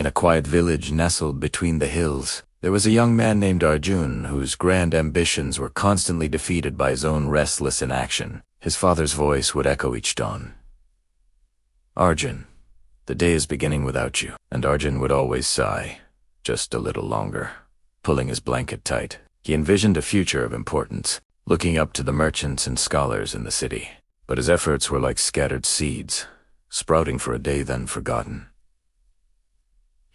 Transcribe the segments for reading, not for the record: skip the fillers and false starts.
In a quiet village nestled between the hills, there was a young man named Arjun whose grand ambitions were constantly defeated by his own restless inaction. His father's voice would echo each dawn. "Arjun, the day is beginning without you." And Arjun would always sigh, just a little longer, pulling his blanket tight. He envisioned a future of importance, looking up to the merchants and scholars in the city. But his efforts were like scattered seeds, sprouting for a day then forgotten.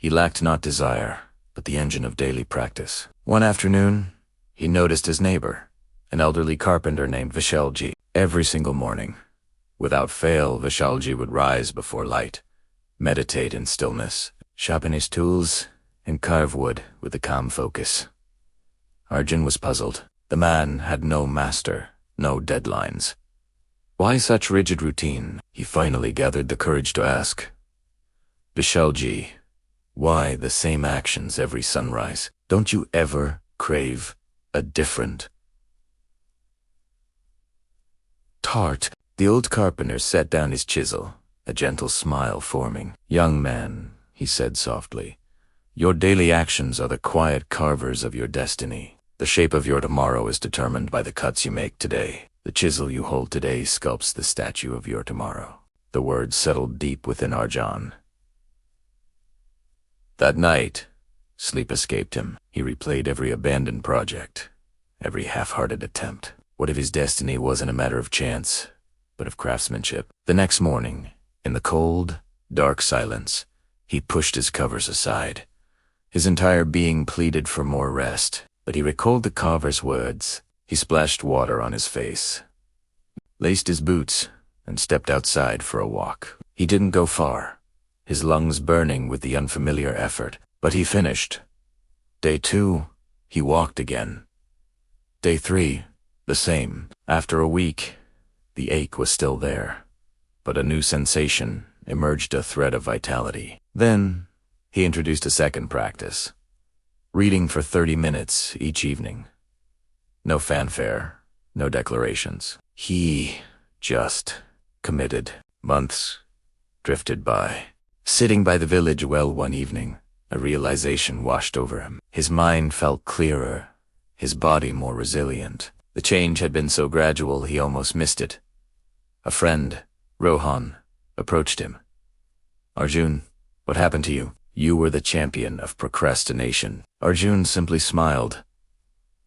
He lacked not desire, but the engine of daily practice. One afternoon, he noticed his neighbor, an elderly carpenter named Vishal Ji. Every single morning, without fail, Vishal Ji would rise before light, meditate in stillness, sharpen his tools, and carve wood with a calm focus. Arjun was puzzled. The man had no master, no deadlines. Why such rigid routine? He finally gathered the courage to ask. "Vishal Ji, why the same actions every sunrise? Don't you ever crave a different?" Tart, the old carpenter set down his chisel, a gentle smile forming. "Young man," he said softly, "your daily actions are the quiet carvers of your destiny. The shape of your tomorrow is determined by the cuts you make today. The chisel you hold today sculpts the statue of your tomorrow." The words settled deep within Arjun. That night, sleep escaped him. He replayed every abandoned project, every half-hearted attempt. What if his destiny wasn't a matter of chance, but of craftsmanship? The next morning, in the cold, dark silence, he pushed his covers aside. His entire being pleaded for more rest, but he recalled the carver's words. He splashed water on his face, laced his boots, and stepped outside for a walk. He didn't go far, his lungs burning with the unfamiliar effort, but he finished. Day 2, he walked again. Day 3, the same. After a week, the ache was still there, but a new sensation emerged, a thread of vitality. Then, he introduced a second practice, reading for 30 minutes each evening. No fanfare, no declarations. He just committed. Months drifted by. Sitting by the village well one evening, a realization washed over him. His mind felt clearer, his body more resilient. The change had been so gradual he almost missed it. A friend, Rohan, approached him. "Arjun, what happened to you? You were the champion of procrastination." Arjun simply smiled.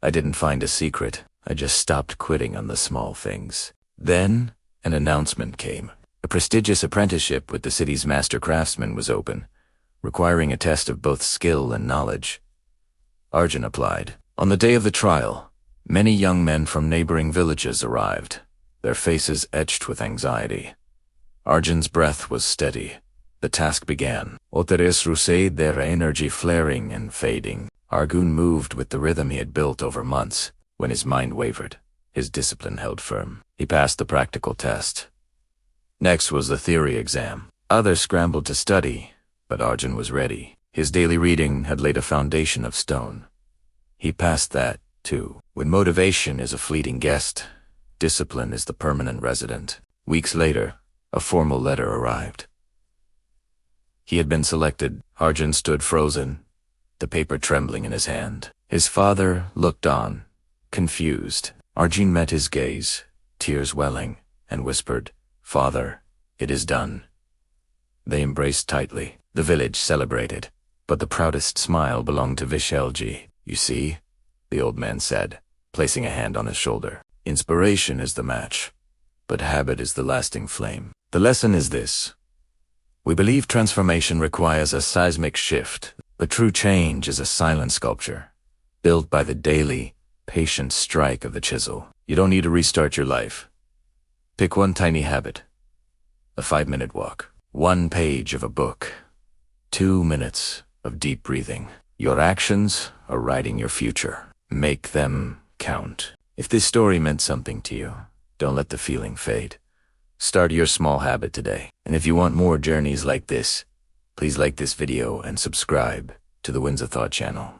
"I didn't find a secret. I just stopped quitting on the small things." Then, an announcement came. A prestigious apprenticeship with the city's master craftsman was open, requiring a test of both skill and knowledge. Arjun applied. On the day of the trial, many young men from neighboring villages arrived, their faces etched with anxiety. Arjun's breath was steady. The task began. Oteres Rusei, their energy flaring and fading. Arjun moved with the rhythm he had built over months. When his mind wavered, his discipline held firm. He passed the practical test. Next was the theory exam. Others scrambled to study, but Arjun was ready. His daily reading had laid a foundation of stone. He passed that, too. When motivation is a fleeting guest, discipline is the permanent resident. Weeks later, a formal letter arrived. He had been selected. Arjun stood frozen, the paper trembling in his hand. His father looked on, confused. Arjun met his gaze, tears welling, and whispered, "Father, it is done." They embraced tightly. The village celebrated, but the proudest smile belonged to Vishal Ji. "You see," the old man said, placing a hand on his shoulder, "inspiration is the match, but habit is the lasting flame." The lesson is this. We believe transformation requires a seismic shift, but true change is a silent sculpture, built by the daily, patient strike of the chisel. You don't need to restart your life. Pick one tiny habit. A 5-minute walk. 1 page of a book. 2 minutes of deep breathing. Your actions are writing your future. Make them count. If this story meant something to you, don't let the feeling fade. Start your small habit today. And if you want more journeys like this, please like this video and subscribe to the Winds of Thought channel.